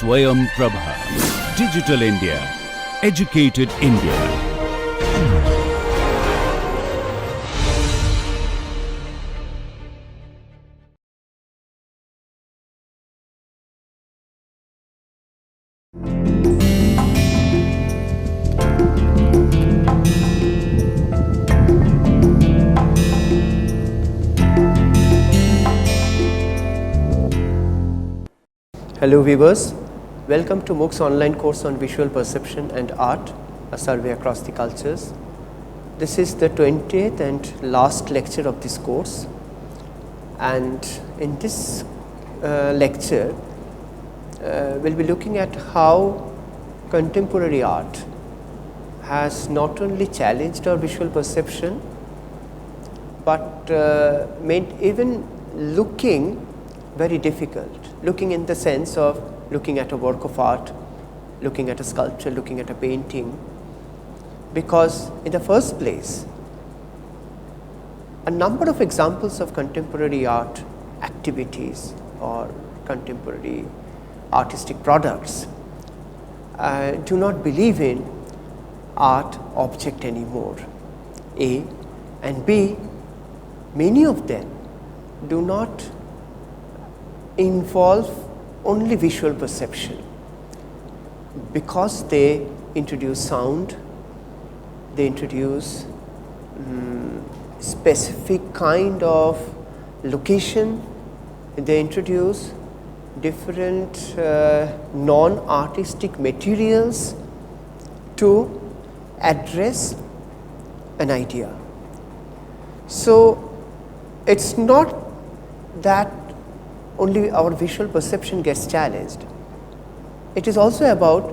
SwayamPrabha. Digital India. Educated India. Hello viewers, welcome to MOOC's online course on visual perception and art, a survey across the cultures. This is the 20th and last lecture of this course, and in this lecture we'll be looking at how contemporary art has not only challenged our visual perception but made even looking very difficult. Looking in the sense of looking at a work of art, looking at a sculpture, looking at a painting, because in the first place a number of examples of contemporary art activities or contemporary artistic products do not believe in art object anymore, A, and B, many of them do not involve only visual perception, because they introduce sound, they introduce specific kind of location, they introduce different non-artistic materials to address an idea. So it's not that only our visual perception gets challenged. It is also about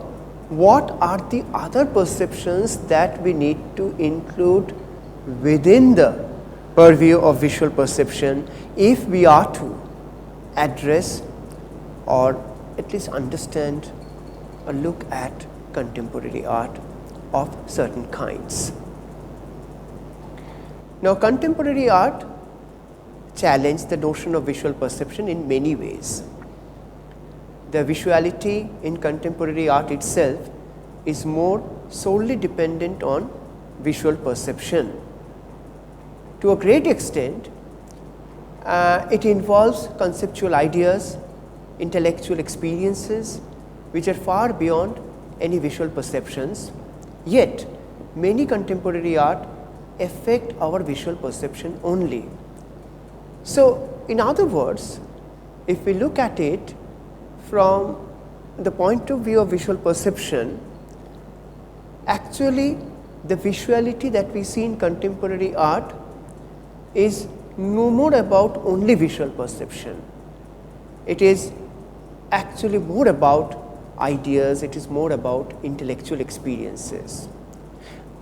what are the other perceptions that we need to include within the purview of visual perception if we are to address or at least understand or look at contemporary art of certain kinds. Now, contemporary art challenge the notion of visual perception in many ways. The visuality in contemporary art itself is more solely dependent on visual perception. To a great extent, it involves conceptual ideas, intellectual experiences which are far beyond any visual perceptions, yet many contemporary art affect our visual perception only. So, in other words, if we look at it from the point of view of visual perception, actually the visuality that we see in contemporary art is no more about only visual perception. It is actually more about ideas, it is more about intellectual experiences.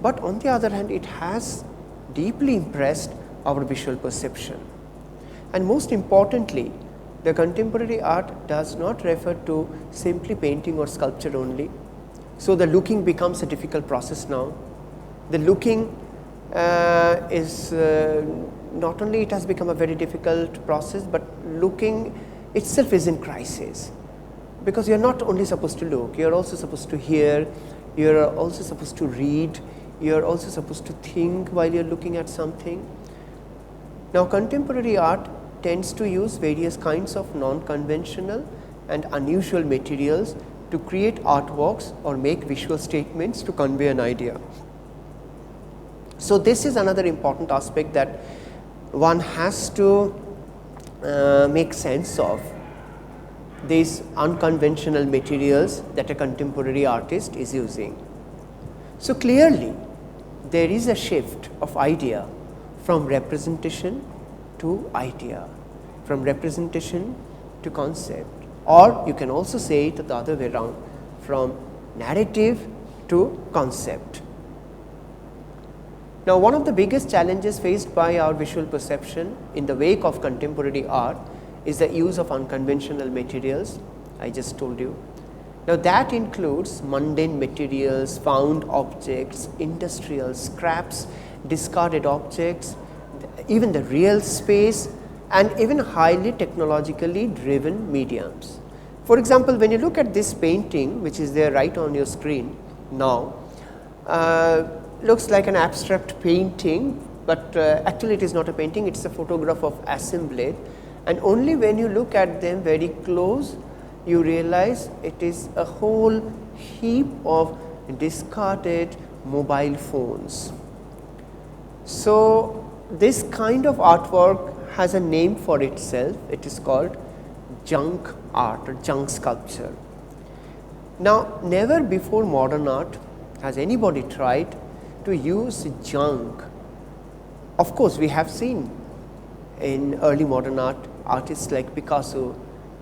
But on the other hand, it has deeply impressed our visual perception. And most importantly, the contemporary art does not refer to simply painting or sculpture only. So the looking becomes a difficult process now. The looking is not only it has become a very difficult process, but looking itself is in crisis, because you are not only supposed to look, you are also supposed to hear, you are also supposed to read, you are also supposed to think while you are looking at something. Now, contemporary art tends to use various kinds of non-conventional and unusual materials to create artworks or make visual statements to convey an idea. So this is another important aspect that one has to make sense of, these unconventional materials that a contemporary artist is using. So clearly there is a shift of idea from representation to idea, from representation to concept, or you can also say it the other way around, from narrative to concept. Now, one of the biggest challenges faced by our visual perception in the wake of contemporary art is the use of unconventional materials, I just told you. Now, that includes mundane materials, found objects, industrial scraps, discarded objects, even the real space, and even highly technologically driven mediums. For example, when you look at this painting which is there right on your screen now, looks like an abstract painting, but actually it is not a painting, it is a photograph of assemblage, and only when you look at them very close you realize it is a whole heap of discarded mobile phones. So, this kind of artwork has a name for itself, it is called junk art or junk sculpture. Now, never before modern art has anybody tried to use junk. Of course, we have seen in early modern art artists like Picasso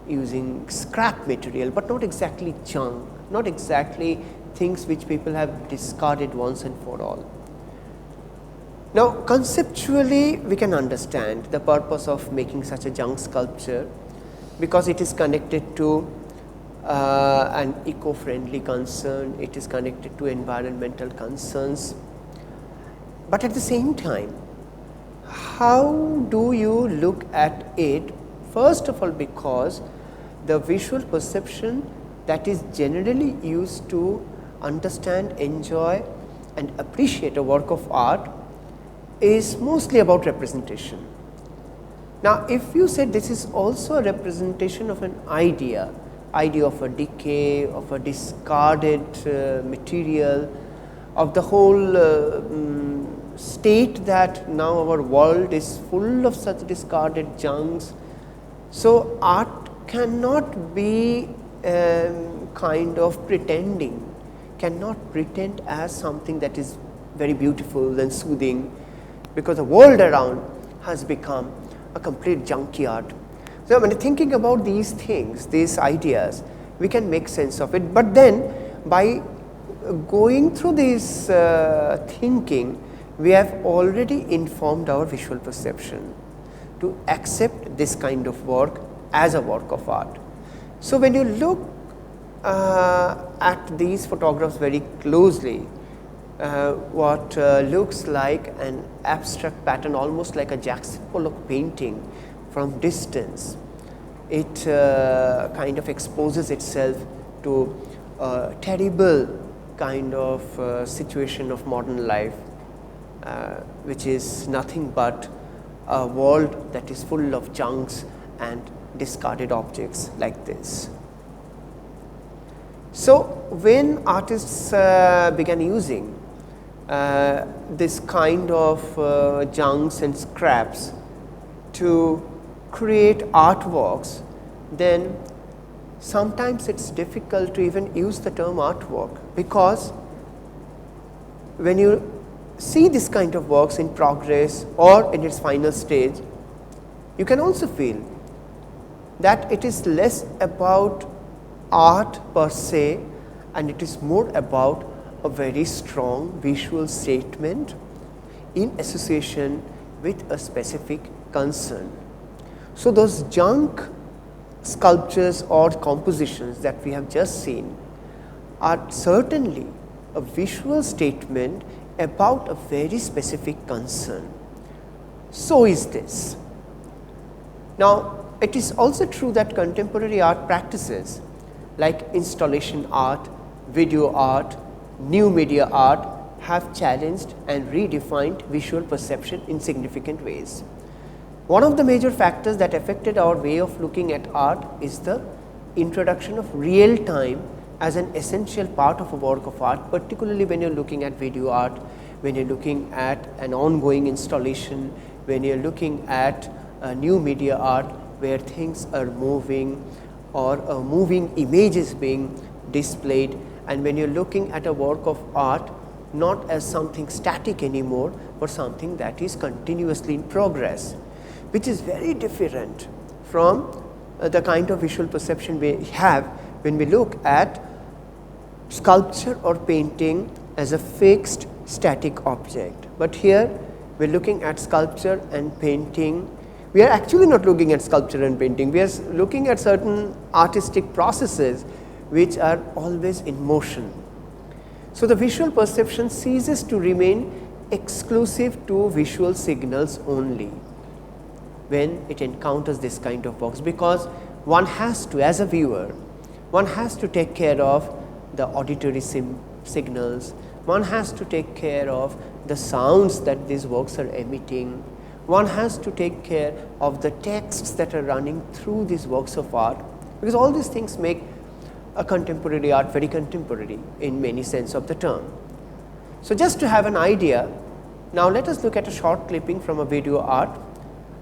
using scrap material, but not exactly junk, not exactly things which people have discarded once and for all. Now, conceptually we can understand the purpose of making such a junk sculpture, because it is connected to an eco-friendly concern, it is connected to environmental concerns. But at the same time, how do you look at it? First of all, because the visual perception that is generally used to understand, enjoy and appreciate a work of art is mostly about representation. Now, if you said this is also a representation of an idea of a decay, of a discarded material, of the whole state that now our world is full of such discarded junks. So, art cannot be kind of pretending, cannot pretend as something that is very beautiful and soothing, because the world around has become a complete junkyard. So, when thinking about these things, these ideas, we can make sense of it, but then by going through this thinking, we have already informed our visual perception to accept this kind of work as a work of art. So, when you look at these photographs very closely, what looks like an abstract pattern, almost like a Jackson Pollock painting from distance, it kind of exposes itself to a terrible kind of situation of modern life, which is nothing but a world that is full of junks and discarded objects like this. So, when artists began using this kind of junks and scraps to create artworks, then sometimes it is difficult to even use the term artwork, because when you see this kind of works in progress or in its final stage, you can also feel that it is less about art per se, and it is more about a very strong visual statement in association with a specific concern. So, those junk sculptures or compositions that we have just seen are certainly a visual statement about a very specific concern. So is this. Now, it is also true that contemporary art practices like installation art, video art, new media art have challenged and redefined visual perception in significant ways. One of the major factors that affected our way of looking at art is the introduction of real time as an essential part of a work of art, particularly when you are looking at video art, when you are looking at an ongoing installation, when you are looking at new media art where things are moving or moving images being displayed, and when you are looking at a work of art not as something static anymore, but something that is continuously in progress, which is very different from the kind of visual perception we have when we look at sculpture or painting as a fixed static object. But here we are looking at sculpture and painting. We are actually not looking at sculpture and painting, we are looking at certain artistic processes which are always in motion. So, the visual perception ceases to remain exclusive to visual signals only when it encounters this kind of box, because one has to, as a viewer, one has to take care of the auditory signals, one has to take care of the sounds that these works are emitting, one has to take care of the texts that are running through these works of art, because all these things make a contemporary art very contemporary in many sense of the term. So, just to have an idea, now let us look at a short clipping from a video art,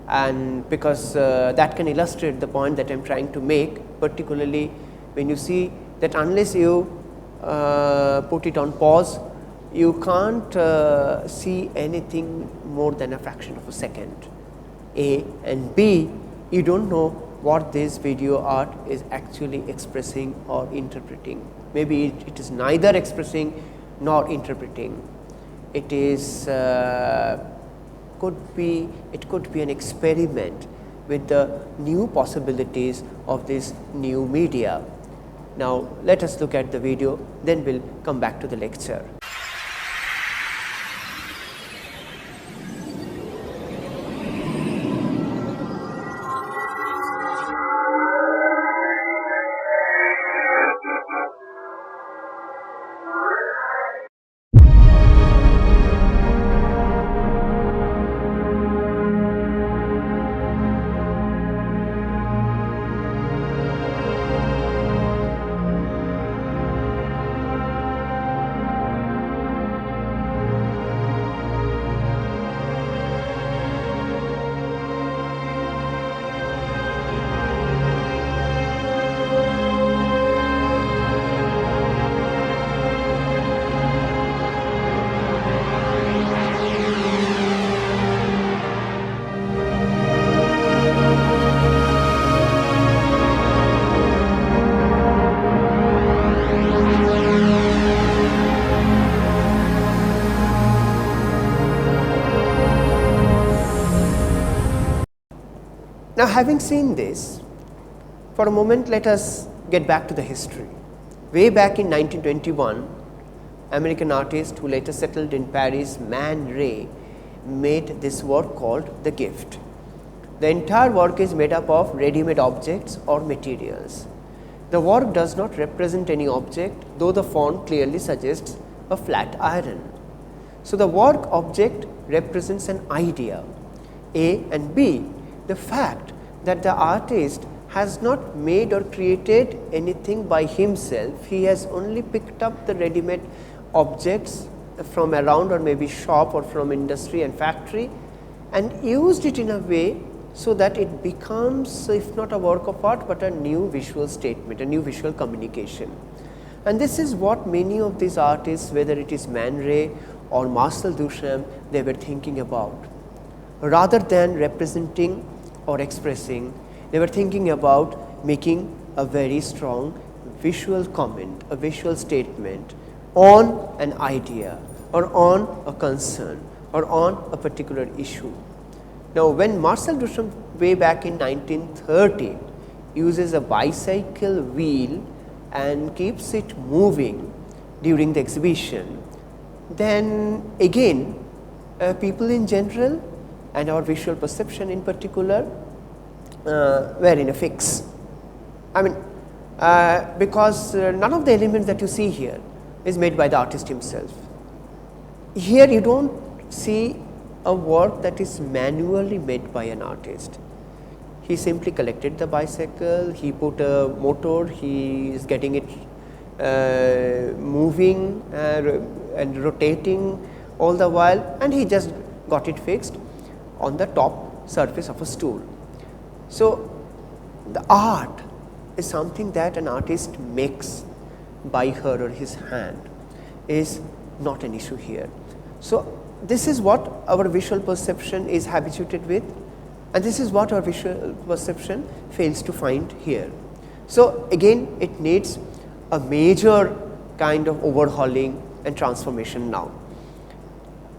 and because that can illustrate the point that I am trying to make, particularly when you see that unless you put it on pause, you can't see anything more than a fraction of a second. A and B, you do not know what this video art is actually expressing or interpreting. Maybe it is neither expressing nor interpreting. It is could be an experiment with the new possibilities of this new media. Now, let us look at the video, then we will come back to the lecture. Now, having seen this, for a moment let us get back to the history. Way back in 1921, American artist who later settled in Paris, Man Ray, made this work called The Gift. The entire work is made up of ready-made objects or materials. The work does not represent any object, though the font clearly suggests a flat iron. So, the work object represents an idea, A and B. The fact that the artist has not made or created anything by himself, he has only picked up the ready-made objects from around or maybe shop or from industry and factory and used it in a way so that it becomes, if not a work of art, but a new visual statement, a new visual communication. And this is what many of these artists, whether it is Man Ray or Marcel Duchamp, they were thinking about. Rather than representing or expressing, they were thinking about making a very strong visual comment, a visual statement on an idea or on a concern or on a particular issue. Now, when Marcel Duchamp way back in 1930 uses a bicycle wheel and keeps it moving during the exhibition, then again people in general and our visual perception in particular were in a fix. I mean, because none of the elements that you see here is made by the artist himself. Here you do not see a work that is manually made by an artist. He simply collected the bicycle, he put a motor, he is getting it moving and rotating all the while, and he just got it fixed on the top surface of a stool. So, the art is something that an artist makes by her or his hand, is not an issue here. So, this is what our visual perception is habituated with, and this is what our visual perception fails to find here. So, again it needs a major kind of overhauling and transformation now.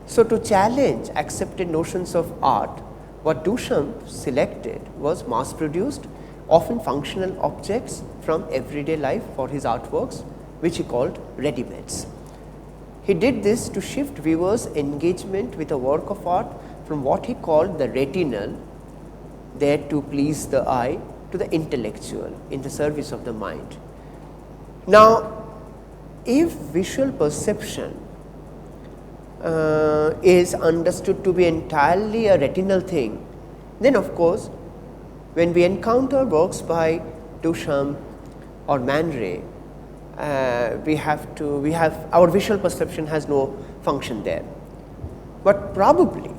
So, to challenge accepted notions of art, what Duchamp selected was mass produced, often functional objects from everyday life for his artworks, which he called ready-mades. He did this to shift viewers' engagement with a work of art from what he called the retinal, there to please the eye, to the intellectual, in the service of the mind. Now, if visual perception is understood to be entirely a retinal thing, then of course, when we encounter works by Duchamp or Man Ray, we have our visual perception has no function there. But probably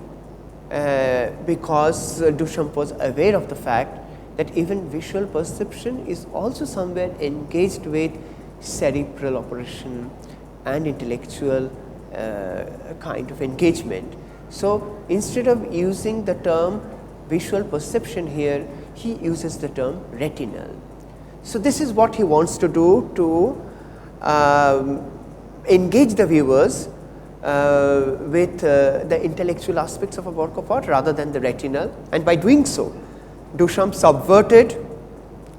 because Duchamp was aware of the fact that even visual perception is also somewhere engaged with cerebral operation and intellectual kind of engagement. So, instead of using the term visual perception here, he uses the term retinal. So, this is what he wants to do to engage the viewers with the intellectual aspects of a work of art rather than the retinal, and by doing so Duchamp subverted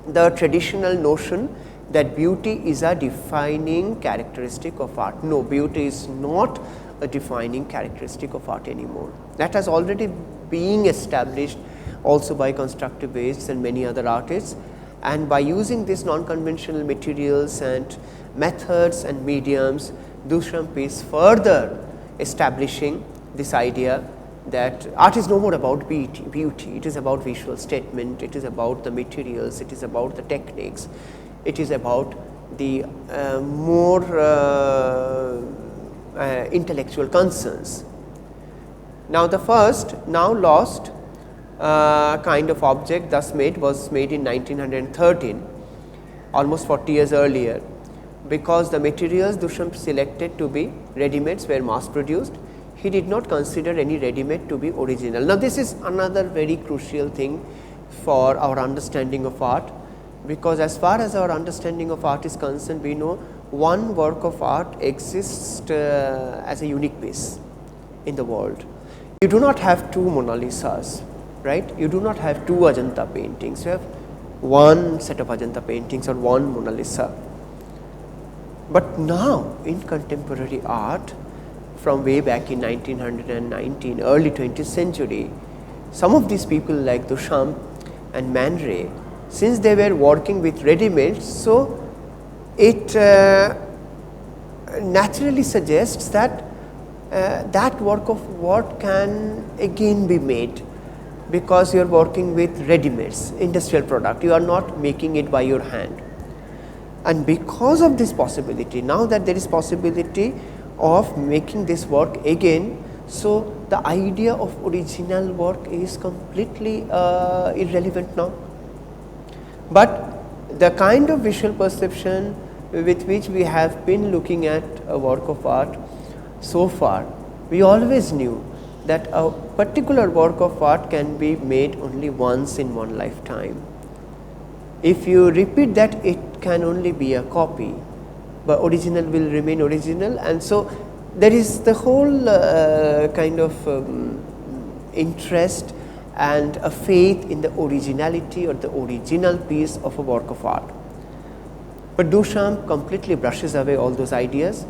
the traditional notion that beauty is a defining characteristic of art. No, beauty is not a defining characteristic of art anymore. That has already been established also by constructivists and many other artists, and by using these non-conventional materials and methods and mediums, Duchamp is further establishing this idea that art is no more about beauty, it is about visual statement, it is about the materials, it is about the techniques, it is about the more intellectual concerns. Now, the first now lost kind of object thus made was made in 1913, almost 40 years earlier, because the materials Duchamp selected to be ready-mades were mass produced. He did not consider any ready-made to be original. Now, this is another very crucial thing for our understanding of art, because as far as our understanding of art is concerned, we know one work of art exists as a unique piece in the world. You do not have two Mona Lisas, right? You do not have two Ajanta paintings. You have one set of Ajanta paintings or one Mona Lisa. But now in contemporary art, from way back in 1919, early 20th century, some of these people like Duchamp and Man Ray, since they were working with ready-mades, so it naturally suggests that that work of art can again be made, because you are working with ready-mades, industrial product, you are not making it by your hand. And because of this possibility, now that there is possibility of making this work again, so the idea of original work is completely irrelevant now. But the kind of visual perception with which we have been looking at a work of art so far, we always knew that a particular work of art can be made only once in one lifetime. If you repeat that, it can only be a copy, but original will remain original. And so there is the whole kind of interest and a faith in the originality or the original piece of a work of art. But Duchamp completely brushes away all those ideas.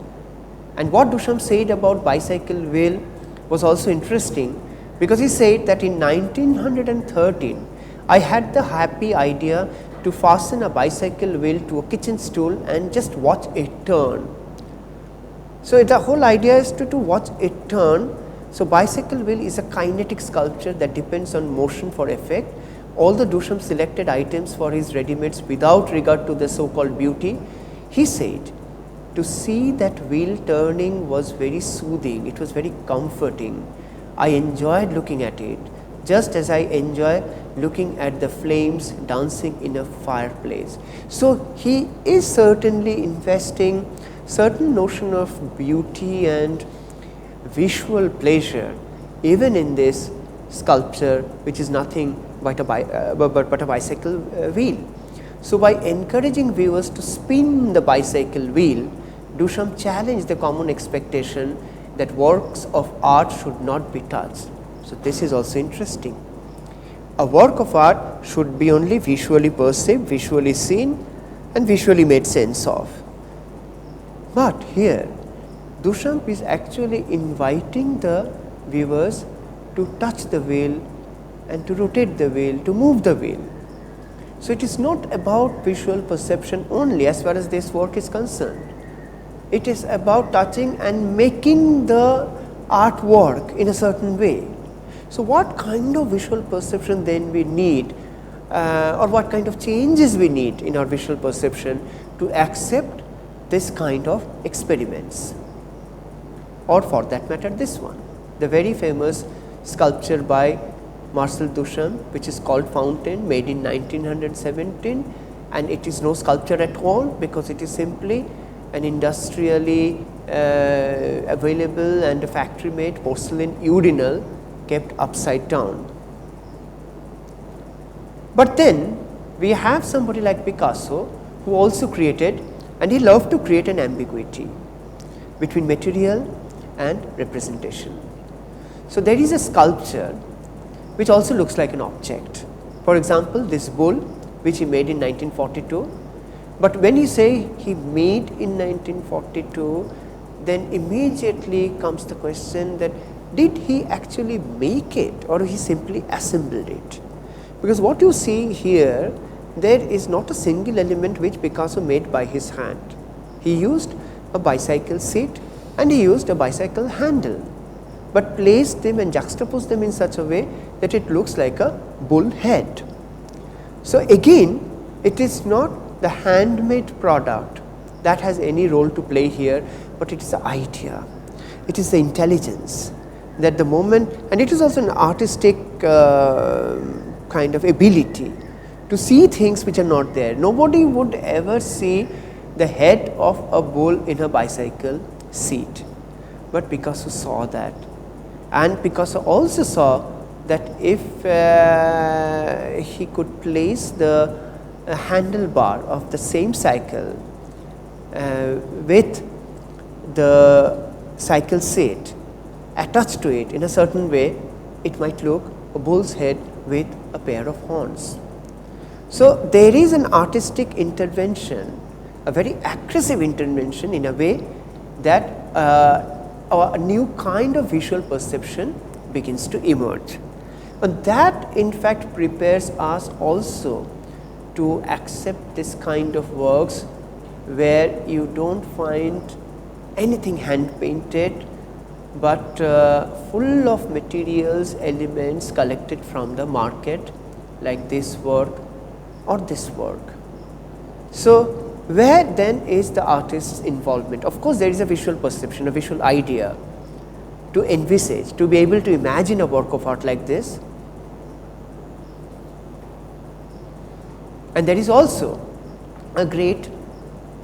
And what Duchamp said about bicycle wheel was also interesting, because he said that in 1913, I had the happy idea to fasten a bicycle wheel to a kitchen stool and just watch it turn. So the whole idea is to watch it turn. So bicycle wheel is a kinetic sculpture that depends on motion for effect. All the Duchamp selected items for his ready-mades without regard to the so-called beauty. He said to see that wheel turning was very soothing, it was very comforting. I enjoyed looking at it, just as I enjoy looking at the flames dancing in a fireplace. So he is certainly investing certain notion of beauty and visual pleasure even in this sculpture, which is nothing but a bicycle wheel. So by encouraging viewers to spin the bicycle wheel, Duchamp challenged the common expectation that works of art should not be touched. So this is also interesting. A work of art should be only visually perceived, visually seen, and visually made sense of. But here Duchamp is actually inviting the viewers to touch the wheel and to rotate the wheel, to move the wheel. So, it is not about visual perception only as far as this work is concerned. It is about touching and making the artwork in a certain way. So, what kind of visual perception then we need or what kind of changes we need in our visual perception to accept this kind of experiments, or for that matter this one, the very famous sculpture by Marcel Duchamp, which is called Fountain, made in 1917, and it is no sculpture at all because it is simply an industrially available and a factory made porcelain urinal kept upside down. But then we have somebody like Picasso who also created, and he loved to create an ambiguity between material and representation. So, there is a sculpture which also looks like an object. For example, this bull which he made in 1942, but when you say he made in 1942, then immediately comes the question that did he actually make it or he simply assembled it? Because what you see here, there is not a single element which Picasso made by his hand. He used a bicycle seat and he used a bicycle handle, but placed them and juxtaposed them in such a way that it looks like a bull head. So, again it is not the handmade product that has any role to play here, but it is the idea, it is the intelligence that the moment, and it is also an artistic kind of ability to see things which are not there. Nobody would ever see the head of a bull in a bicycle seat, but Picasso saw that, and Picasso also saw that if he could place the handlebar of the same cycle with the cycle seat attached to it in a certain way, it might look a bull's head with a pair of horns. So, there is an artistic intervention, a very aggressive intervention in a way that a new kind of visual perception begins to emerge. And that in fact prepares us also to accept this kind of works where you do not find anything hand painted, but full of materials, elements collected from the market, like this work or this work. So, where then is the artist's involvement? Of course, there is a visual perception, a visual idea to envisage, to be able to imagine a work of art like this, and there is also a great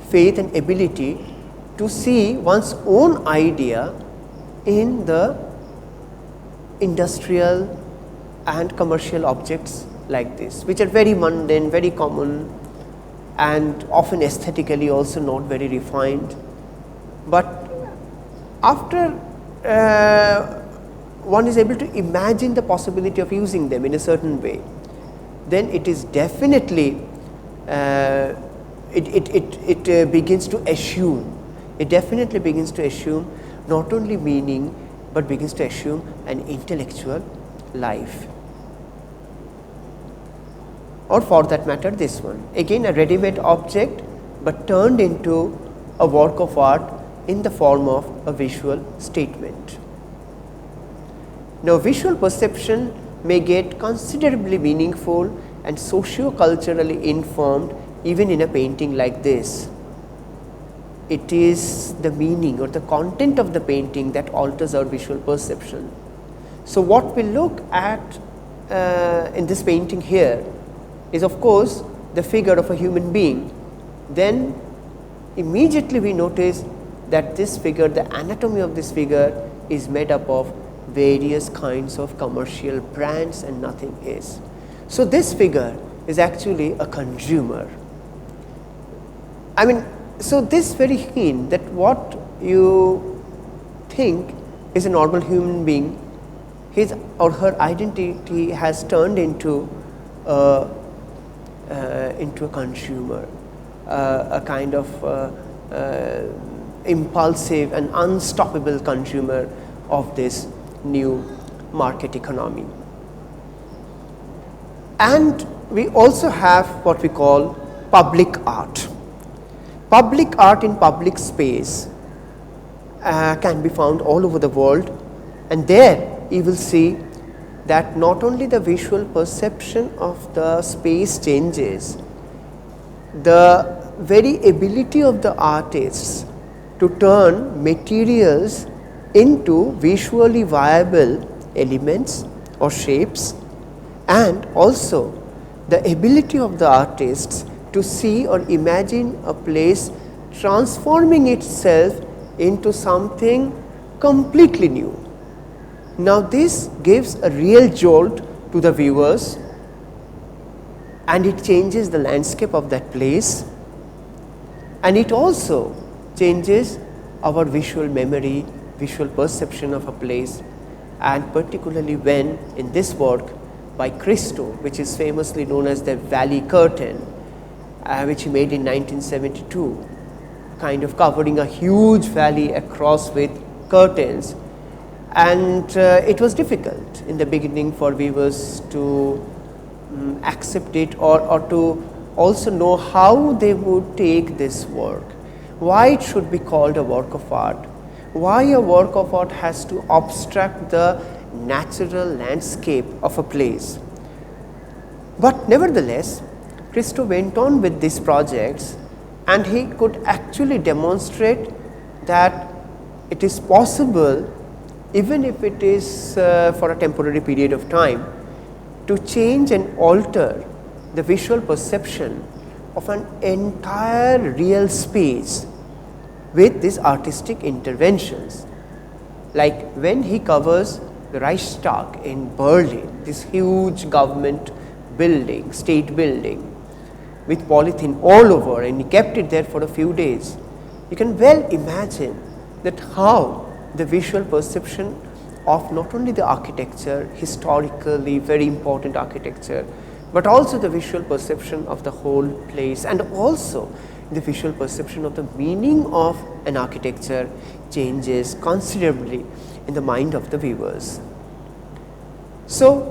faith and ability to see one's own idea in the industrial and commercial objects like this, which are very mundane, very common, and often aesthetically also not very refined. But after one is able to imagine the possibility of using them in a certain way, then it is definitely it begins to assume, it definitely begins to assume not only meaning, but begins to assume an intellectual life. Or for that matter this one, again a ready-made object, but turned into a work of art in the form of a visual statement. Now, visual perception may get considerably meaningful and socio-culturally informed even in a painting like this. It is the meaning or the content of the painting that alters our visual perception. So, what we look at in this painting here is of course the figure of a human being. Then immediately we notice that this figure, the anatomy of this figure is made up of various kinds of commercial brands and nothing is. So, this figure is actually a consumer. I mean, so this very hint that what you think is a normal human being, his or her identity has turned into a consumer, a kind of impulsive and unstoppable consumer of this new market economy. And we also have what we call public art. Public art in public space can be found all over the world, and there you will see that not only the visual perception of the space changes, the very ability of the artists to turn materials into visually viable elements or shapes, and also the ability of the artists to see or imagine a place transforming itself into something completely new. Now this gives a real jolt to the viewers, and it changes the landscape of that place, and it also changes our visual memory, visual perception of a place, and particularly when in this work by Christo, which is famously known as the Valley Curtain, which he made in 1972, kind of covering a huge valley across with curtains, and it was difficult in the beginning for viewers to accept it, or to also know how they would take this work, why it should be called a work of art, why a work of art has to obstruct the natural landscape of a place. But nevertheless, Christo went on with these projects, and he could actually demonstrate that it is possible, even if it is for a temporary period of time, to change and alter the visual perception of an entire real space with these artistic interventions. Like when he covers the Reichstag in Berlin, this huge government building, state building, with polythene all over, and he kept it there for a few days. You can well imagine that how the visual perception of not only the architecture, historically very important architecture, but also the visual perception of the whole place, and also the visual perception of the meaning of an architecture changes considerably in the mind of the viewers. So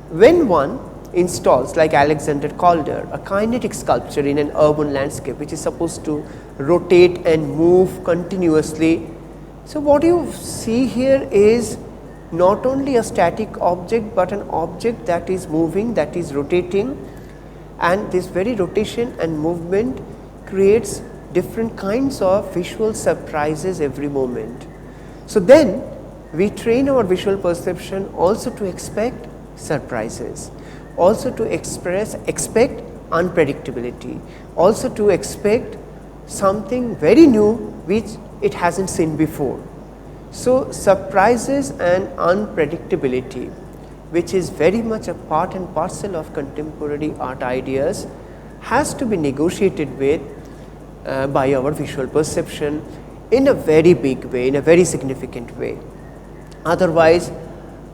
when one installs, like Alexander Calder, a kinetic sculpture in an urban landscape which is supposed to rotate and move continuously, so what you see here is not only a static object, but an object that is moving, that is rotating, and this very rotation and movement creates different kinds of visual surprises every moment. So then we train our visual perception also to expect surprises, also to expect unpredictability, also to expect something very new which it hasn't seen before. So surprises and unpredictability, which is very much a part and parcel of contemporary art ideas, has to be negotiated with by our visual perception in a very big way, in a very significant way. Otherwise,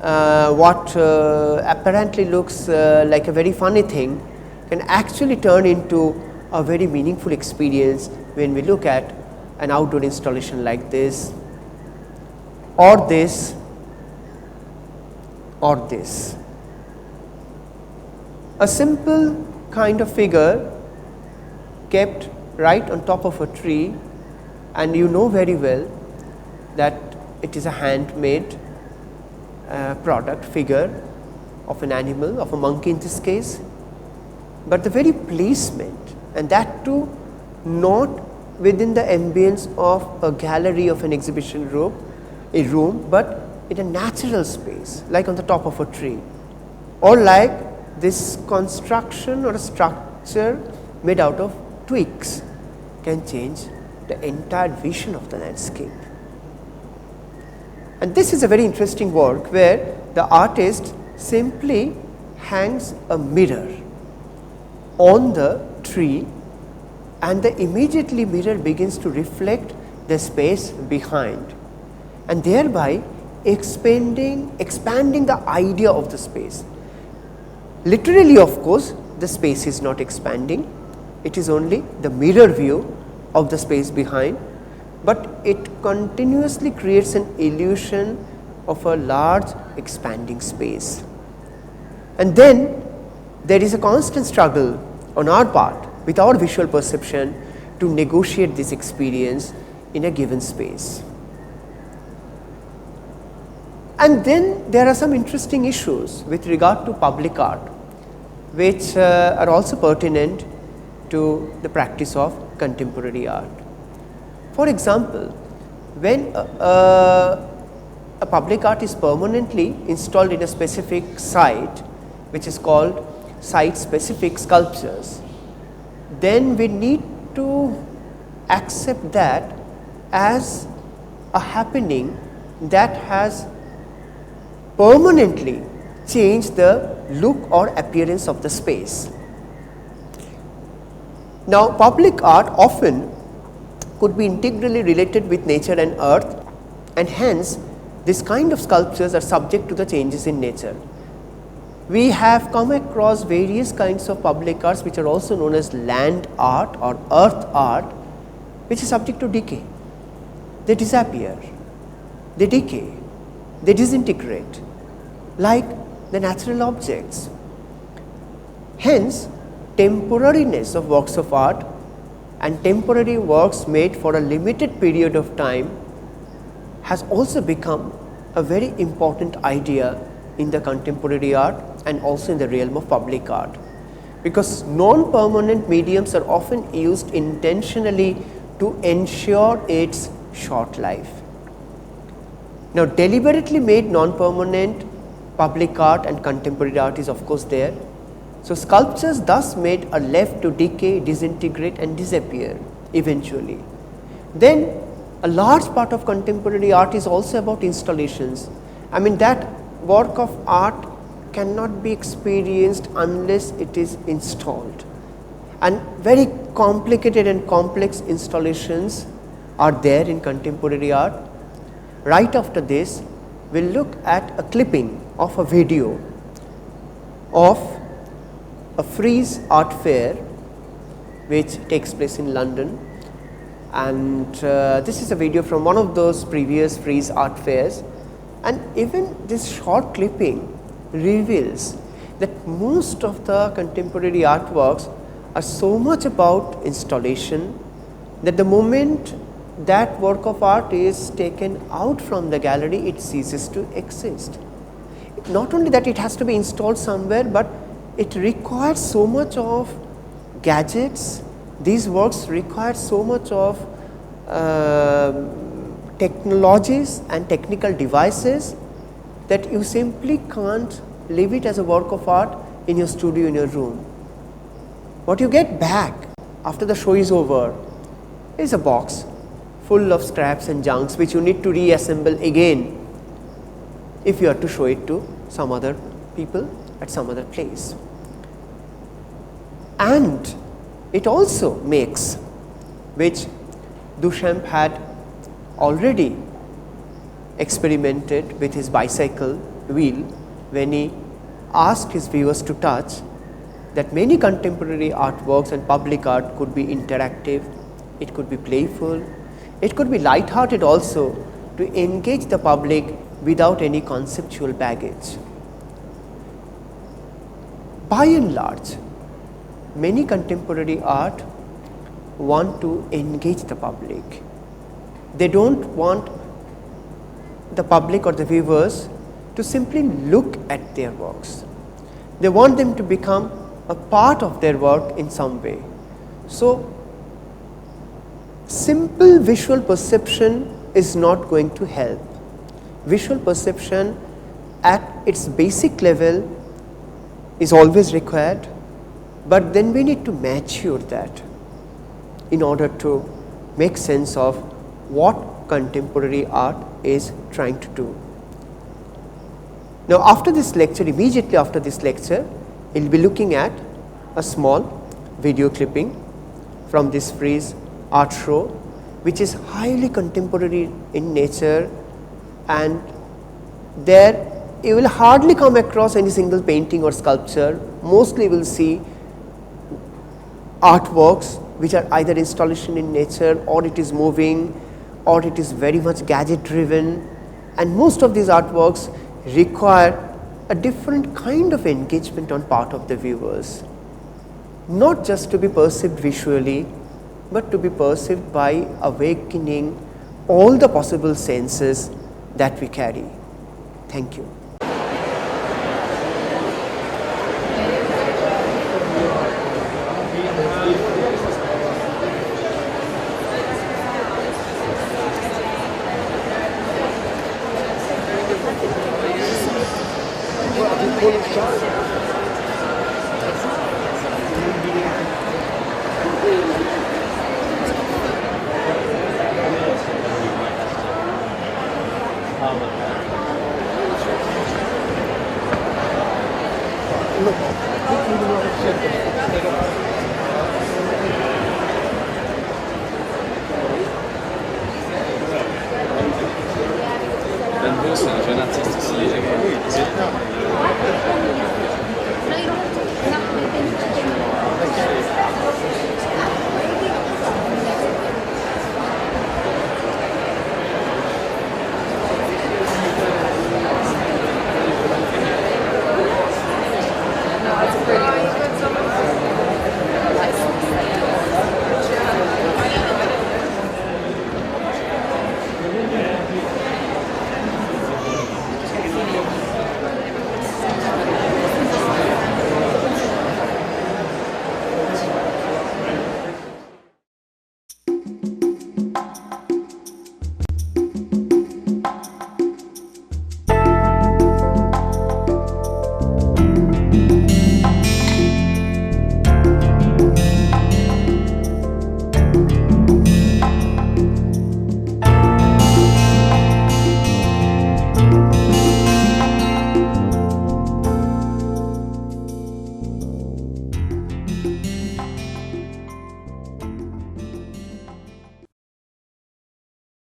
what apparently looks like a very funny thing can actually turn into a very meaningful experience when we look at an outdoor installation like this, or this, or this. A simple kind of figure kept right on top of a tree, and you know very well that it is a handmade product, figure of an animal, of a monkey in this case, but the very placement, and that too not within the ambience of a gallery of an exhibition room, but in a natural space, like on the top of a tree, or like this construction or a structure made out of twigs, can change the entire vision of the landscape. And this is a very interesting work where the artist simply hangs a mirror on the tree, and the immediately mirror begins to reflect the space behind, and thereby expanding the idea of the space. Literally, of course, the space is not expanding, it is only the mirror view of the space behind, but it continuously creates an illusion of a large expanding space. And then there is a constant struggle on our part with our visual perception to negotiate this experience in a given space. And then there are some interesting issues with regard to public art, which are also pertinent to the practice of contemporary art. For example, when a public art is permanently installed in a specific site, which is called site-specific sculptures, then we need to accept that as a happening that has permanently changed the look or appearance of the space. Now, public art often could be integrally related with nature and earth, and hence this kind of sculptures are subject to the changes in nature. We have come across various kinds of public arts which are also known as land art or earth art, which is subject to decay. They disappear, they decay, they disintegrate like the natural objects. Hence, temporariness of works of art and temporary works made for a limited period of time has also become a very important idea in the contemporary art and also in the realm of public art, because non-permanent mediums are often used intentionally to ensure its short life. Now, deliberately made non-permanent public art and contemporary art is of course there. So, sculptures thus made are left to decay, disintegrate and disappear eventually. Then a large part of contemporary art is also about installations. I mean, that work of art cannot be experienced unless it is installed, and very complicated and complex installations are there in contemporary art. Right after this, we will look at a clipping of a video of a frieze art fair which takes place in London, and this is a video from one of those previous frieze art fairs, and even this short clipping reveals that most of the contemporary artworks are so much about installation that the moment that work of art is taken out from the gallery, it ceases to exist. Not only that it has to be installed somewhere, but it requires so much of gadgets. These works require so much of technologies and technical devices that you simply can't leave it as a work of art in your studio, in your room. What you get back after the show is over is a box full of scraps and junks which you need to reassemble again if you are to show it to some other people at some other place. And it also makes, which Duchamp had already experimented with his bicycle wheel when he asked his viewers to touch, that many contemporary artworks and public art could be interactive, it could be playful, it could be light-hearted also, to engage the public without any conceptual baggage. By and large, many contemporary art want to engage the public. They don't want the public or the viewers to simply look at their works. They want them to become a part of their work in some way. So, simple visual perception is not going to help. Visual perception at its basic level is always required, but then we need to mature that in order to make sense of what contemporary art is trying to do. Now, after this lecture, immediately after this lecture, we will be looking at a small video clipping from this frieze art show, which is highly contemporary in nature, and there you will hardly come across any single painting or sculpture. Mostly you will see artworks which are either installation in nature, or it is moving, or it is very much gadget driven, and most of these artworks require a different kind of engagement on part of the viewers, not just to be perceived visually, but to be perceived by awakening all the possible senses that we carry. Thank you.